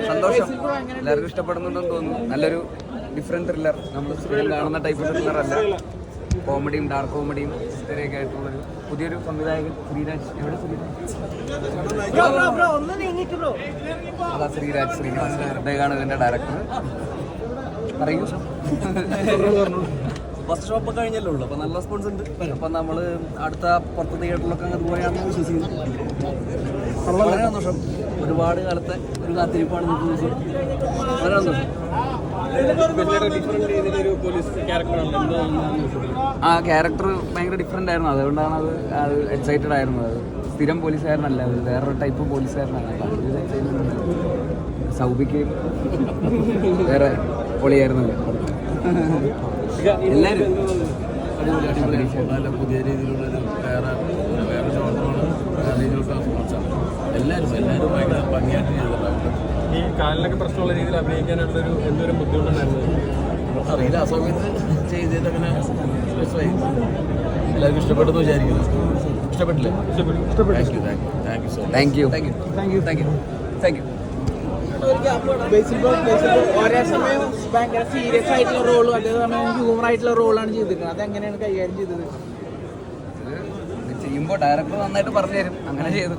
സന്തോഷം, എല്ലാവർക്കും ഇഷ്ടപ്പെടുന്നുണ്ടെന്ന് തോന്നുന്നു. നല്ലൊരു ഡിഫറെൻറ്റ് ത്രില്ലർ, നമ്മൾ സ്ക്രീനിൽ കാണുന്ന ടൈപ്പ് ത്രില്ലറല്ല. കോമഡിയും ഡാർക്ക് കോമഡിയും ഇത്രയൊക്കെ ആയിട്ടുള്ളൊരു പുതിയൊരു സംവിധായകൻ ശ്രീരാജ്. എവിടെ അതാ ശ്രീരാജ് ശ്രീനിവാസൻ ഇതിൻ്റെ ഡയറക്ടർ. പറയൂ. ഫസ്റ്റ് ഷോപ്പ് കഴിഞ്ഞല്ലേ ഉള്ളൂ, അപ്പോൾ നല്ല റെസ്പോൺസ് ഉണ്ട്. അപ്പം നമ്മൾ അടുത്ത പുറത്ത് തിയേറ്ററിലൊക്കെ അങ്ങ് പോയാണെന്ന് വിശ്വസിക്കുന്നു. വളരെ സന്തോഷം. ഒരുപാട് കാലത്തെ ഒരു കാത്തിരിപ്പാണ് നിൽക്കുന്നത്. വളരെ സന്തോഷം. ആ ക്യാരക്ടർ ഭയങ്കര ഡിഫറെൻ്റ് ആയിരുന്നു, അതുകൊണ്ടാണ് അത് എക്സൈറ്റഡ് ആയിരുന്നത്. അത് സ്ഥിരം പോലീസുകാരനല്ല, അത് വേറൊരു ടൈപ്പ് പോലീസുകാരനാണ്. സൗബിക്ക് വേറെ പൊളിയായിരുന്നല്ലോ. എല്ലാവരും നല്ല പുതിയ രീതിയിലുള്ളൊരു വേറെ ഷോട്ടാണ്, എല്ലാവരും ഭയങ്കര ഭംഗിയായിട്ട് ചെയ്തിട്ടുണ്ടായിരുന്നു. ഈ കാലിലൊക്കെ പ്രശ്നമുള്ള രീതിയിൽ അഭിനയിക്കാനുള്ളൊരു എന്തൊരു ബുദ്ധിമുട്ടുണ്ടായിരുന്നു അറിയില്ല. ആ സമയത്ത് ചെയ്തിട്ട് അങ്ങനെ എല്ലാവർക്കും ഇഷ്ടപ്പെട്ടെന്ന് വിചാരിക്കുന്നു. ഇഷ്ടപ്പെട്ടില്ലേ? Thank you. ഒരേ സമയം ഭയങ്കര സീരിയസ് ആയിട്ടുള്ള റോളും അതേസമയം ഹ്യൂമർ ആയിട്ടുള്ള റോളാണ് ചെയ്തിരിക്കുന്നത്. അതെങ്ങനെയാണ് കൈകാര്യം ചെയ്തത്? ചെയ്യുമ്പോൾ ഡയറക്ടർ നന്നായിട്ട് പറഞ്ഞു തരും, അങ്ങനെ ചെയ്തു.